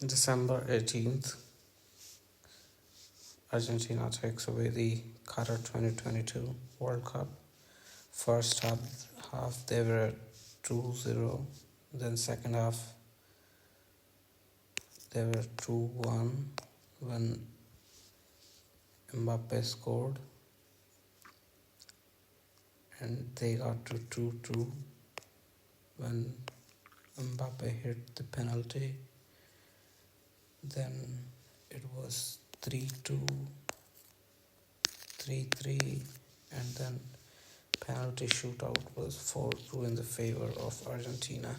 December 18th, Argentina takes away the Qatar 2022 World Cup. First half they were at 2-0, then second half they were 2-1 when Mbappe scored, and they got to 2-2 when Mbappe hit the penalty. Then it was 3-2, 3-3, and then penalty shootout was 4-2 in the favor of Argentina.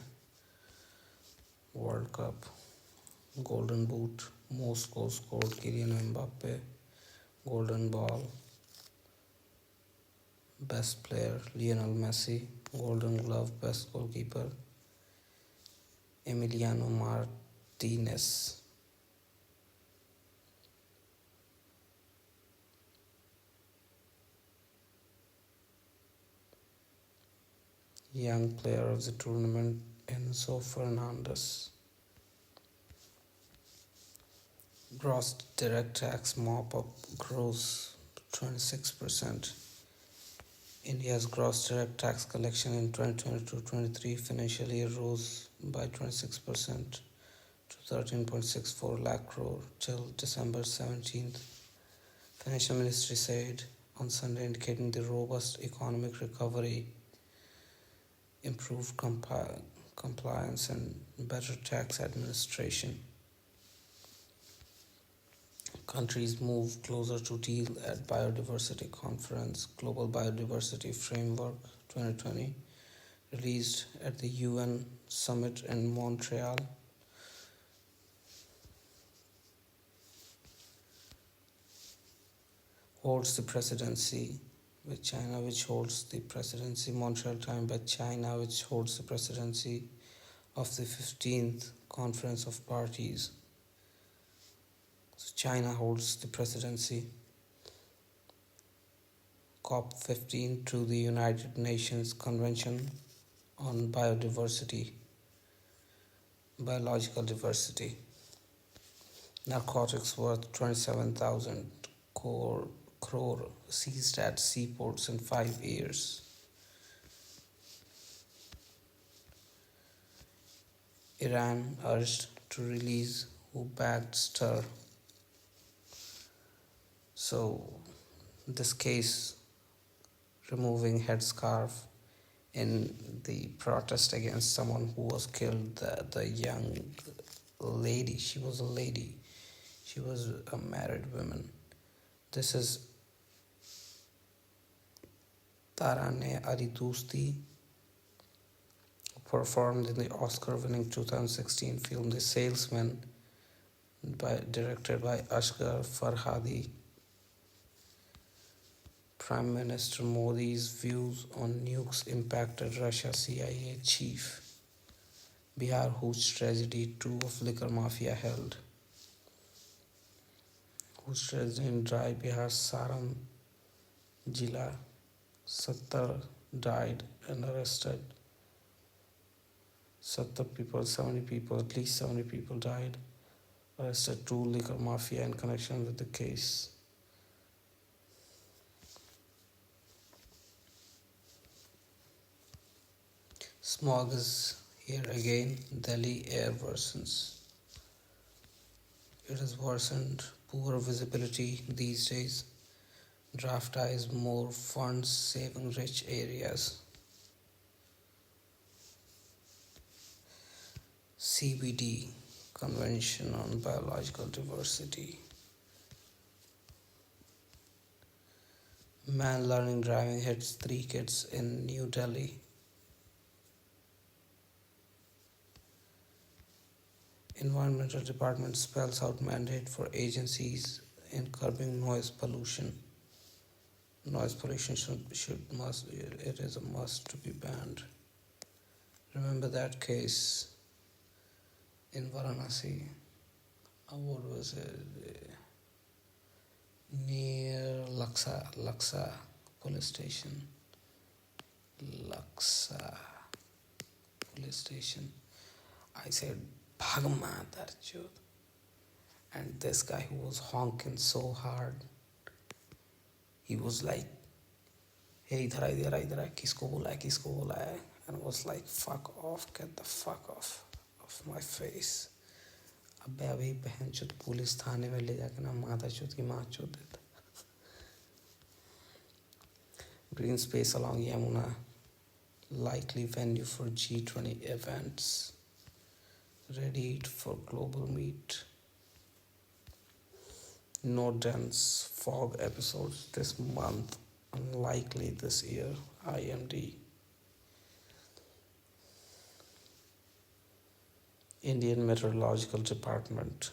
World Cup, Golden Boot, most goals scored Kylian Mbappe, Golden Ball, Best Player Lionel Messi, Golden Glove, Best Goalkeeper Emiliano Martinez. Young player of the tournament Enzo Fernandez. Gross direct tax mop-up grows 26%. India's gross direct tax collection in 2022-23 financial year rose by 26% to 13.64 lakh crore till December 17th. Financial Ministry said on Sunday, indicating the robust economic recovery, improved compliance and better tax administration. Countries move closer to deal at Biodiversity Conference. Global Biodiversity Framework 2020, released at the UN Summit in Montreal. Holds the presidency with China, which holds the presidency. Montreal time by China, which holds the presidency of the 15th Conference of Parties. So China holds the presidency. COP15 to the United Nations Convention on Biodiversity, Biological Diversity. Narcotics worth 27,000 crore seized at seaports in 5 years. Iran urged to release who backed stir. So this case, removing headscarf in the protest against someone who was killed, the young lady, she was a lady, she was a married woman. This is Taraneh Ali Dosti, performed in the Oscar-winning 2016 film The Salesman, directed by Asghar Farhadi. Prime Minister Modi's views on nukes impacted Russia CIA chief. Bihar Hooch tragedy, 2 of liquor mafia held. Hooch tragedy in Dry Bihar Saran Jila, 70 died and arrested. 70 people, 70 people, at least 70 people died. Arrested 2 liquor mafia in connection with the case. Smog is here again. Delhi air worsens. It has worsened. Poor visibility these days. Draft eyes more funds saving rich areas. CBD, Convention on Biological Diversity. Man learning driving hits 3 kids in New Delhi. Environmental Department spells out mandate for agencies in curbing noise pollution. Noise pollution it is a must to be banned. Remember that case in Varanasi? What was it? Near Laksa police station. Laksa police station. I said, Bhagma Darjot. And this guy who was honking so hard, he was like, hey, इधर आ किसको बोला है, and I was like, fuck off, get the fuck off of my face. अबे अभी बहन चुत police थाने में ले जाके ना माता चुत की माँ चुत देता. Green space along Yamuna, likely venue for G20 events. Ready for global meet. No dense fog episodes this month, unlikely this year. IMD. Indian Meteorological Department.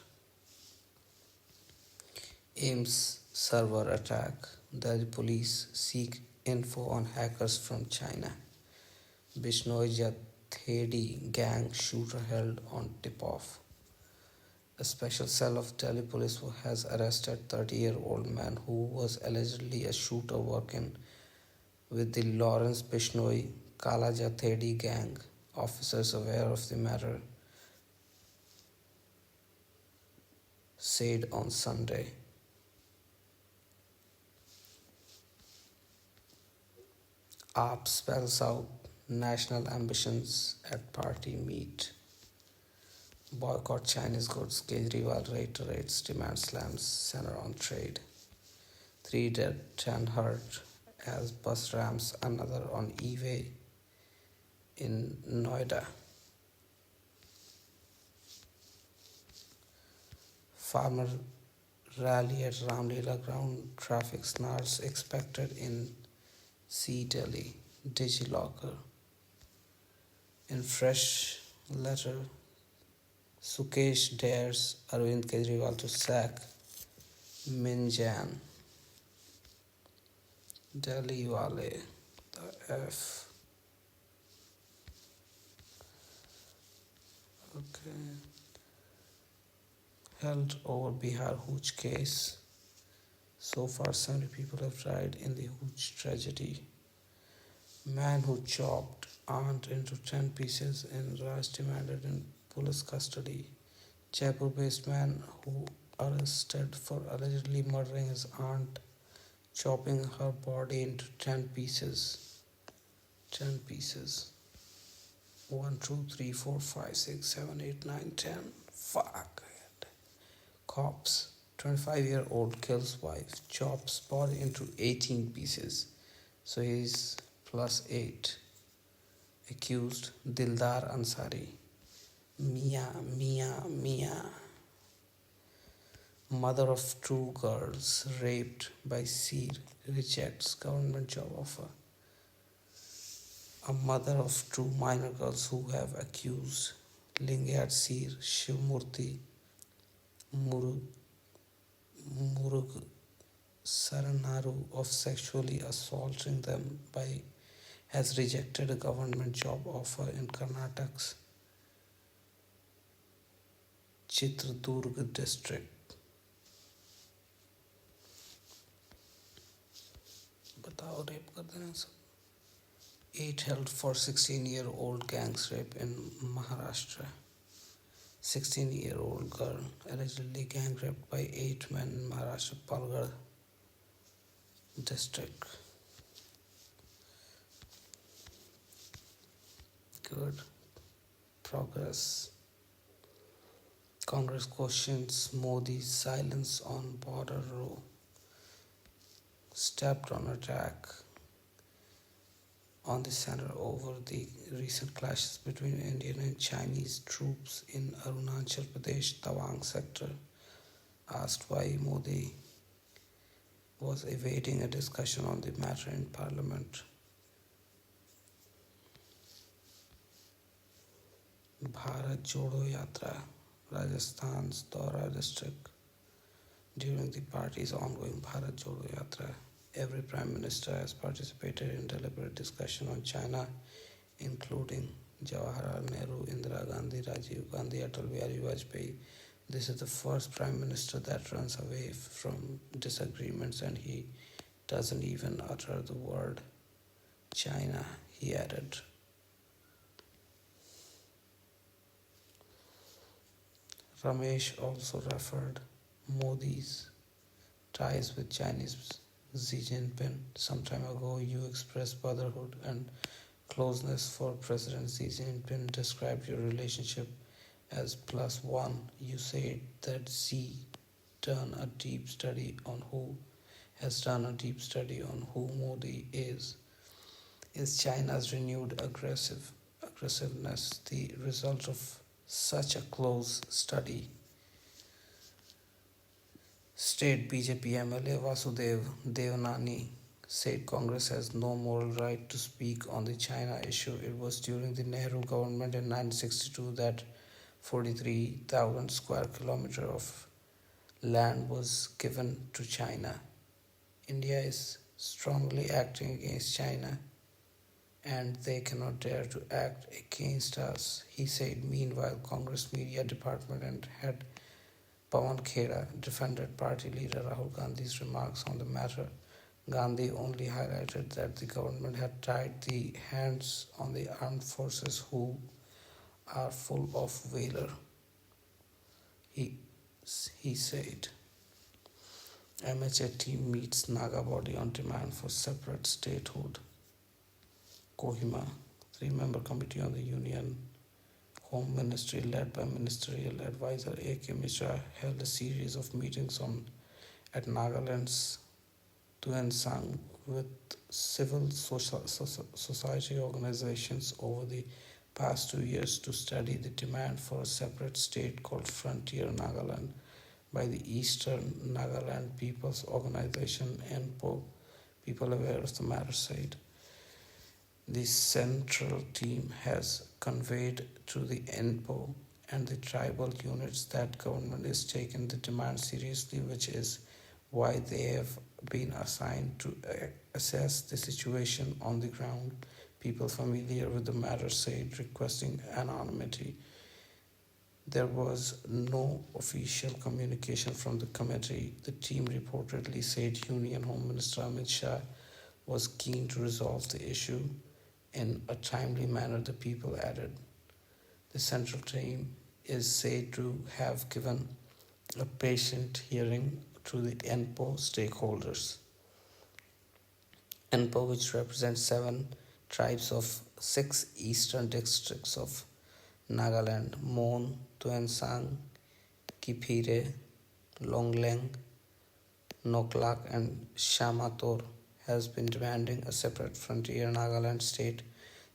AIMS server attack. Delhi police seek info on hackers from China. Bishnoi Jathedi gang shooter held on tip-off. A special cell of Delhi police has arrested 30-year-old man who was allegedly a shooter working with the Lawrence Bishnoi Kala Jathedi gang. Officers aware of the matter said on Sunday. AAP spells out national ambitions at party meet. Boycott Chinese goods. Kejriwal reiterates demand slams center on trade. 3 dead, 10 hurt as bus rams another on e-way in Noida. Farmer rally at Ramlila ground. Traffic snarls expected in C Delhi. DigiLocker. In fresh letter, Sukesh dares Arvind Kejriwal to sack Minjan. Delhi wale, the F. Okay. Held over Bihar Hooch case. So far, 70 people have died in the Hooch tragedy. Man who chopped aunt into 10 pieces in Raj demanded in police custody. Jaipur-based man who arrested for allegedly murdering his aunt, chopping her body into 10 pieces. 10 pieces. 1, 2, 3, 4, 5, 6, 7, 8, 9, 10. Fuck it. Cops. 25-year-old kills wife, chops body into 18 pieces. So he's plus 8. Accused Dildar Ansari. Mia. Mother of 2 girls raped by Seer rejects government job offer. A mother of 2 minor girls who have accused Lingayat Seer Shivmurthy Murug Saranaru of sexually assaulting them has rejected a government job offer in Karnataka's Chitradurga district. बताओ rape कर देना सब. 8 held for 16-year-old gangs rape in Maharashtra. 16-year-old girl allegedly gang raped by 8 men in Maharashtra Palghar district. Good progress. Congress questions Modi's silence on border row. Stepped on attack on the center over the recent clashes between Indian and Chinese troops in Arunachal Pradesh Tawang sector. Asked why Modi was evading a discussion on the matter in Parliament. Bharat Jodo Yatra, Rajasthan's Dora district. During the party's ongoing Bharat Jodo Yatra, every Prime Minister has participated in deliberate discussion on China, including Jawaharlal Nehru, Indira Gandhi, Rajiv Gandhi, Atal Bihari Vajpayee. This is the first Prime Minister that runs away from disagreements, and he doesn't even utter the word China, he added. Ramesh also referred Modi's ties with Chinese Xi Jinping. Some time ago, you expressed brotherhood and closeness for President Xi Jinping, described your relationship as plus one. You said that Xi done a deep study on who has done a deep study on who Modi is. Is China's renewed aggressiveness the result of such a close study? State BJP MLA Vasudev Devanani said Congress has no moral right to speak on the China issue. It was during the Nehru government in 1962 that 43,000 square kilometers of land was given to China. India is strongly acting against China and they cannot dare to act against us, he said. Meanwhile, Congress Media Department and head Pawan Khera defended party leader Rahul Gandhi's remarks on the matter. Gandhi only highlighted that the government had tied the hands on the armed forces who are full of valor. He, he said, MHA team meets Naga body on demand for separate statehood. Kohima, three-member committee on the Union Home Ministry led by Ministerial Advisor A.K. Mishra held a series of meetings at Nagaland's Tuensang with civil society organizations over the past 2 years to study the demand for a separate state called Frontier Nagaland by the Eastern Nagaland People's Organization (ENPO). People aware of the matter said. The central team has conveyed to the ENPO and the tribal units that government is taking the demand seriously, which is why they have been assigned to assess the situation on the ground. People familiar with the matter said, requesting anonymity. There was no official communication from the committee. The team reportedly said Union Home Minister Amit Shah was keen to resolve the issue in a timely manner, the people added. The central team is said to have given a patient hearing to the ENPO stakeholders. ENPO, which represents 7 tribes of 6 eastern districts of Nagaland: Mon, Tuensang, Kipire, Longleng, Noklak, and Shamator, has been demanding a separate frontier Nagaland state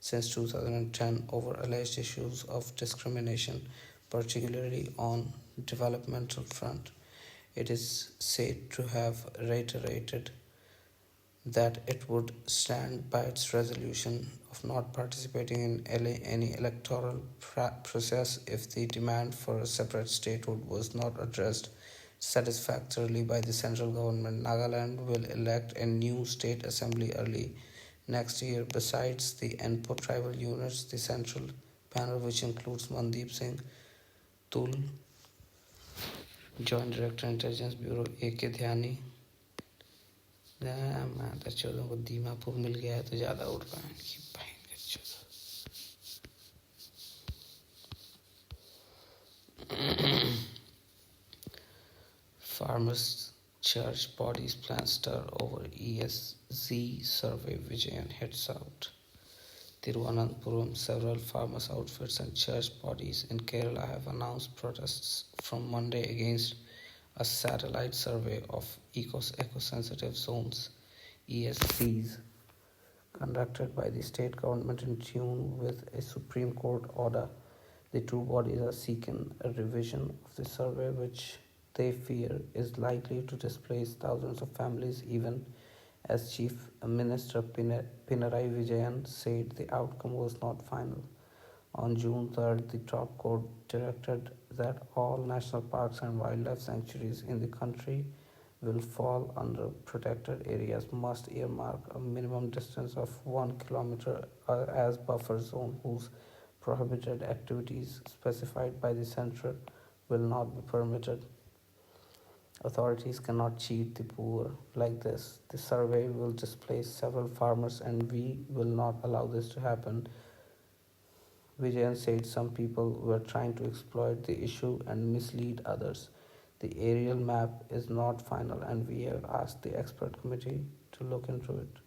since 2010 over alleged issues of discrimination, particularly on developmental front. It is said to have reiterated that it would stand by its resolution of not participating in any electoral process if the demand for a separate statehood was not addressed satisfactorily by the central government. Nagaland will elect a new state assembly early next year. Besides the ENPO tribal units, the central panel, which includes Mandeep Singh Tul, Joint Director Intelligence Bureau A.K. Dhyani, चौदह को दीमापुर मिल गया है तो ज़्यादा उड़ रहा है Farmers Church bodies plan stir over ESZ survey. Vijayan heads out. Thiruvananthapuram, several farmers' outfits and church bodies in Kerala have announced protests from Monday against a satellite survey of eco-sensitive zones (ESCs) conducted by the state government in tune with a Supreme Court order. The two bodies are seeking a revision of the survey, which they fear is likely to displace thousands of families, even as Chief Minister Pinarayi Vijayan said the outcome was not final. On June 3rd, the top court directed that all national parks and wildlife sanctuaries in the country will fall under protected areas must earmark a minimum distance of 1 kilometer as buffer zone whose prohibited activities specified by the center will not be permitted. Authorities cannot cheat the poor like this. The survey will displace several farmers and we will not allow this to happen. Vijayan said some people were trying to exploit the issue and mislead others. The aerial map is not final, and we have asked the expert committee to look into it.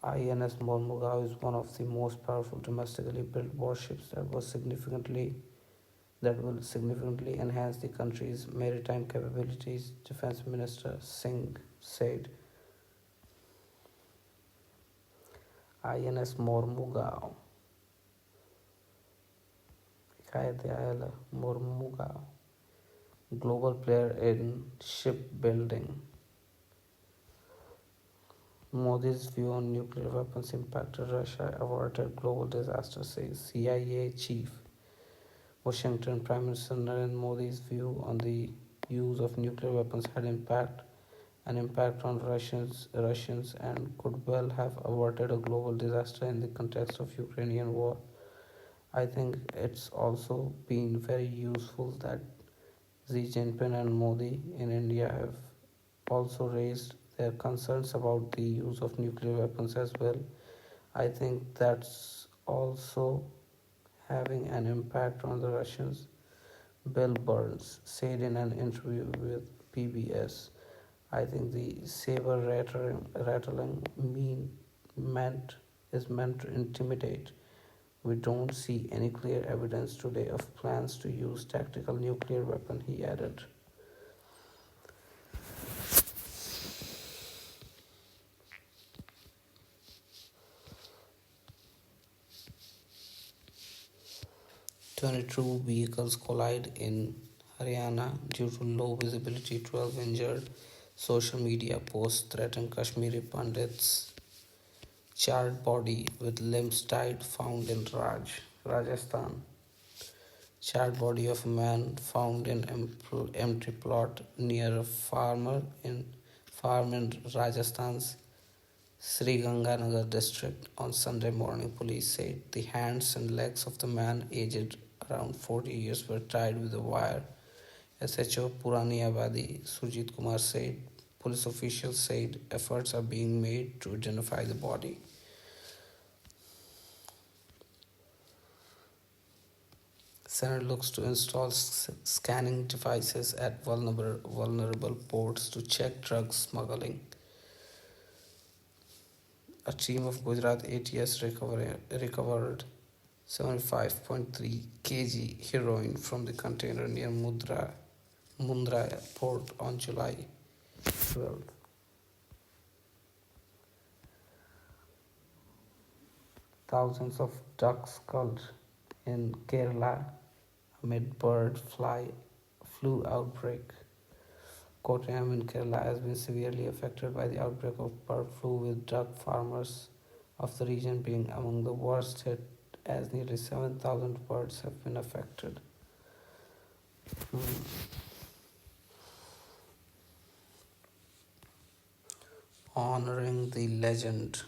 INS Mormugao is one of the most powerful domestically built warships that will significantly enhance the country's maritime capabilities, Defense Minister Singh said. INS Mormugao, Kayadayala Mormugao, global player in shipbuilding. Modi's view on nuclear weapons impacted Russia, averted global disaster, says CIA chief. Washington Prime Minister Narendra Modi's view on the use of nuclear weapons had an impact on Russians and could well have averted a global disaster in the context of Ukrainian war. I think it's also been very useful that Xi Jinping and Modi in India have also raised their concerns about the use of nuclear weapons as well. I think that's also having an impact on the Russians. Bill Burns said in an interview with PBS, I think the saber rattling is meant to intimidate. We don't see any clear evidence today of plans to use tactical nuclear weapon, he added. 22 vehicles collide in Haryana due to low visibility, 12 injured. Social media posts threaten Kashmiri Pandits. Charred body with limbs tied found in Rajasthan. Charred body of a man found in empty plot near a farm in Rajasthan's Sri Ganganagar district on Sunday morning, police said. The hands and legs of the man, aged around 40 years, were tied with a wire. SHO Purani Abadi Surjit Kumar said. Police officials said efforts are being made to identify the body. Senate looks to install scanning devices at vulnerable ports to check drug smuggling. A team of Gujarat ATS recovered 75.3 kg heroin from the container near Mundra port on July 12th. Thousands of ducks culled in Kerala amid bird flu outbreak. Kottayam in Kerala has been severely affected by the outbreak of bird flu, with duck farmers of the region being among the worst hit, as nearly 7,000 birds have been affected. Honoring the legend.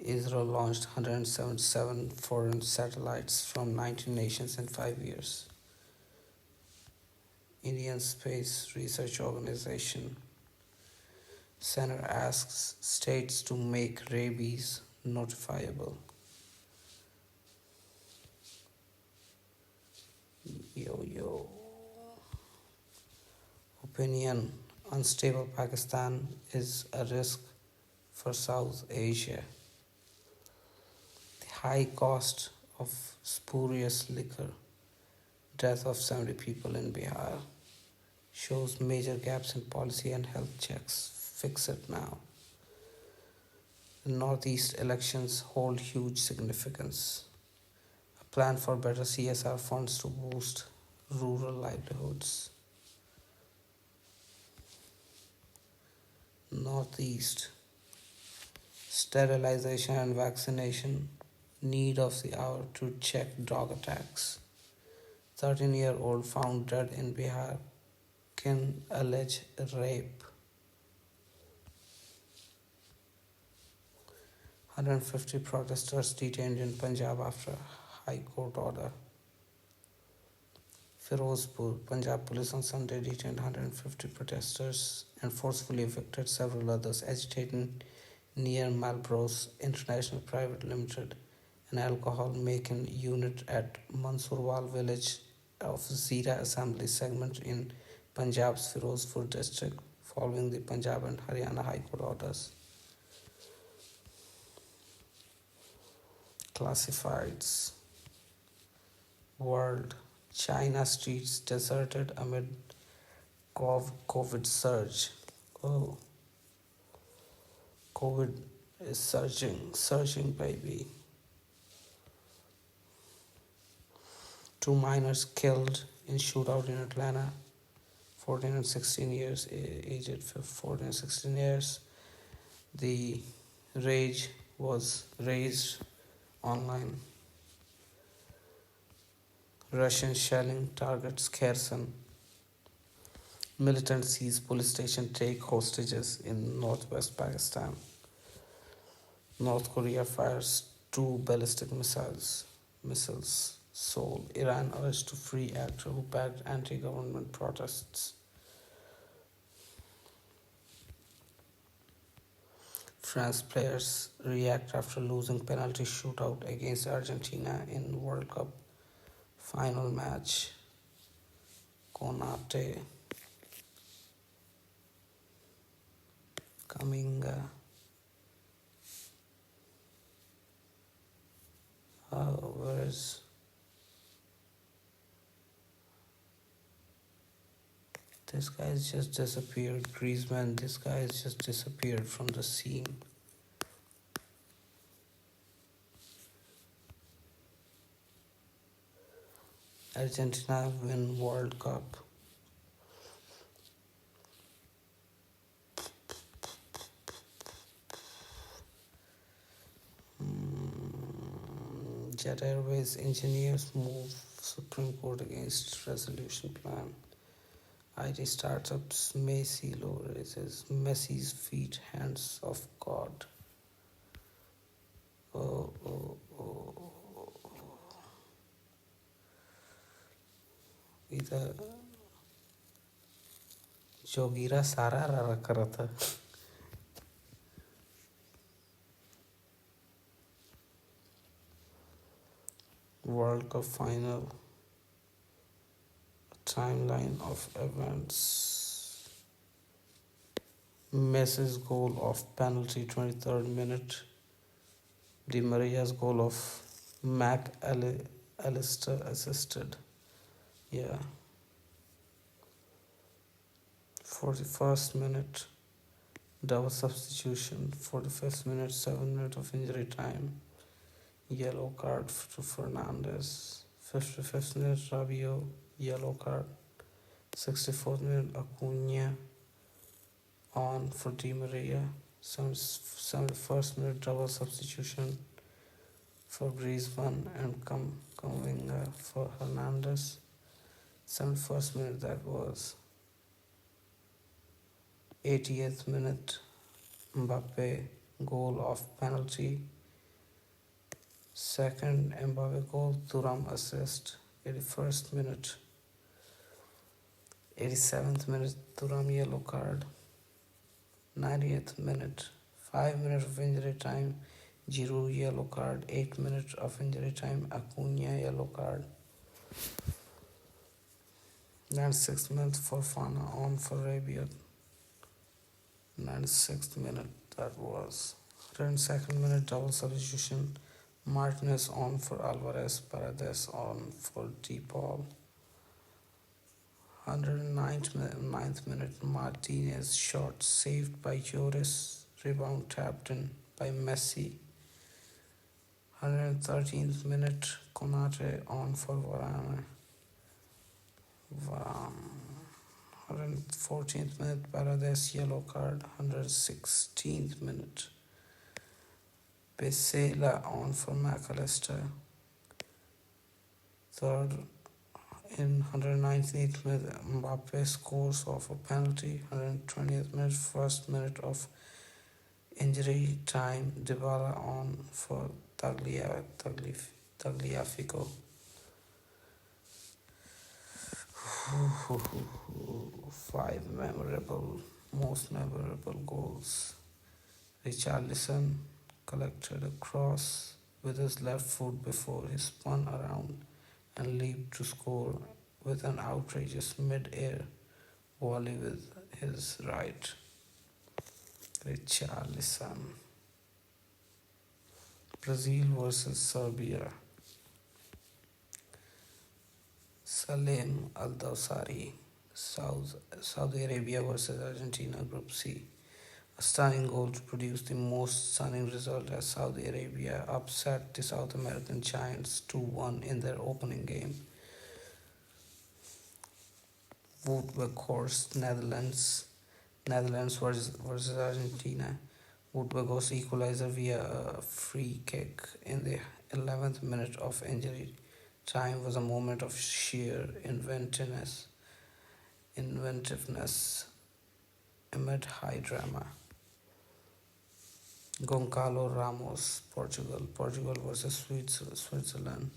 Israel launched 177 foreign satellites from 19 nations in 5 years. Indian Space Research Organization. Center asks states to make rabies notifiable. Yo. Opinion. Unstable Pakistan is a risk for South Asia. The high cost of spurious liquor, death of 70 people in Bihar, shows major gaps in policy and health checks. Fix it now. The Northeast elections hold huge significance. A plan for better CSR funds to boost rural livelihoods. Northeast. Sterilization and vaccination. Need of the hour to check dog attacks. 13-year-old found dead in Bihar can allege rape. 150 protesters detained in Punjab after High Court order. Firozpur, Punjab police on Sunday detained 150 protesters and forcefully evicted several others agitating near Malbros International Private Limited, an alcohol making unit at Mansurwal village of Zira Assembly segment in Punjab's Firozpur district, following the Punjab and Haryana High Court orders. Classifieds. World. China streets deserted amid COVID surge. Oh, COVID is surging, baby. 2 minors killed in shootout in Atlanta, 14 and 16 years, aged 14 and 16 years. The rage was raised online. Russian shelling targets Kherson. Militants seize police station, take hostages in northwest Pakistan. North Korea fires 2 ballistic missiles. Seoul, Iran urged to free actor who backed anti-government protests. France players react after losing penalty shootout against Argentina in World Cup final match. Konate, Kaminga. Where is this guy? Has just disappeared. Griezmann, this guy has just disappeared from the scene. Argentina win World Cup. Jet Airways engineers move Supreme Court against resolution plan. IT startups may see low raises. Messi's feet, hands of God. Oh, oh, oh. इधर जोगीरा सारा रख रहा था. World Cup final. Timeline of events. Messi's goal of penalty 23rd minute. Di Maria's goal of Mac Allister assisted. Yeah. 41st minute. Double substitution. 45th minute, 7 minutes of injury time. Yellow card to Fernandez. 55th minute, Rabiot. Yellow card. 64th minute, Acuna on for Di Maria. 71st minute, double substitution for Griezmann and Camavinga for Hernandez. 71st minute, that was. 80th minute, Mbappe goal of penalty. Second Mbappe goal, Thuram assist. 81st minute. 87th minute, Thuram yellow card. 90th minute, 5 minutes of injury time, Giroud yellow card. 8 minutes of injury time, Acuna yellow card. 96th minute, Fofana on for Rabiot. 96th minute, that was. 102nd minute, double substitution. Martinez on for Alvarez, Paredes on for DePaul. 109th minute, Martinez shot saved by Lloris, rebound tapped in by Messi. 113th minute, Konate on for Varane. 114th minute, Paredes yellow card. 116th minute, Pesela on for McAllister. Third, in 119th minute, Mbappe scores off a penalty. 120th minute, first minute of injury time, Dybala on for Tagliafico. Five most memorable goals. Richarlison collected a cross with his left foot before he spun around and leaped to score with an outrageous mid-air volley with his right. Richarlison. Brazil versus Serbia. Salim Al Dawsari. Saudi Arabia versus Argentina, Group C. A stunning goal to produce the most stunning result as Saudi Arabia upset the South American giants 2-1 in their opening game. Woodweghorst, Netherlands versus Argentina. Woodweghorst equalizer via a free kick in the 11th minute of injury time was a moment of sheer inventiveness amid high drama. Goncalo Ramos, Portugal versus Switzerland.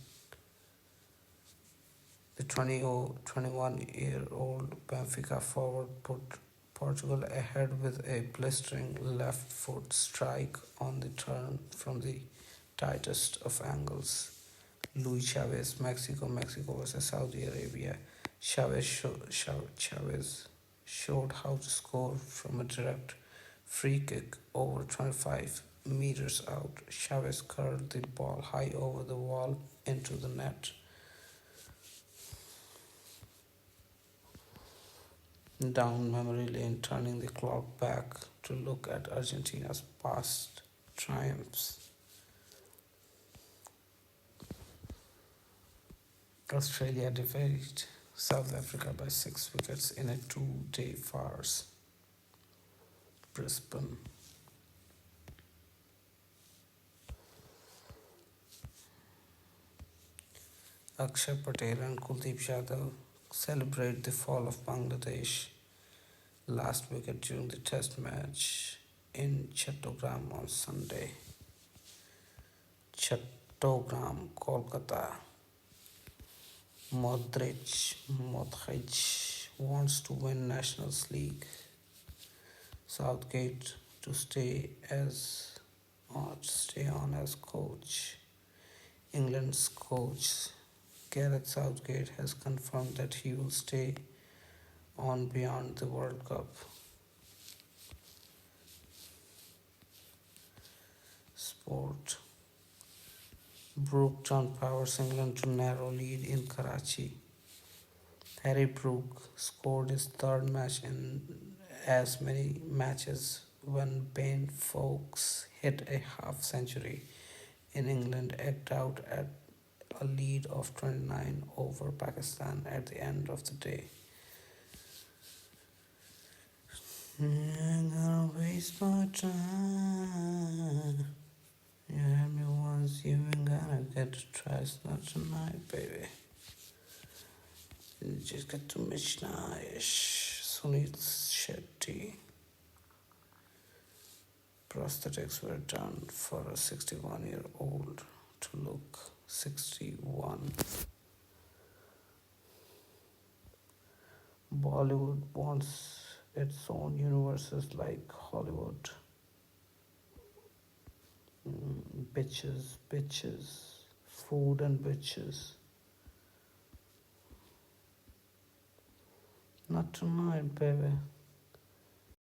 The 21-year-old Benfica forward put Portugal ahead with a blistering left foot strike on the turn from the tightest of angles. Luis Chavez, Mexico versus Saudi Arabia. Chavez showed how to score from a direct free kick over 25 meters out. Chavez curled the ball high over the wall into the net. Down memory lane, turning the clock back to look at Argentina's past triumphs. Australia defeated South Africa by 6 wickets in a 2-day farce. Brisbane. Akshay Patel and Kuldeep Yadav celebrate the fall of Bangladesh last wicket during the test match in Chattogram on Sunday. Chattogram, Kolkata. Modric wants to win Nations League. Southgate to stay on as coach. England's coach Gareth Southgate has confirmed that he will stay on beyond the World Cup. Sport. Brook powers England to narrow lead in Karachi. Harry Brook scored his third match in as many matches when Ben Foakes hit a half-century in England eked out at a lead of 29 over Pakistan at the end of the day. I'm gonna waste my time. You had me once, you ain't gonna get to try. It's not tonight, baby. You just got to Mishnaish. Sunil Shetty. Prosthetics were done for a 61-year-old to look 61. Bollywood wants its own universes like Hollywood. Bitches, food and bitches. Not tonight, baby.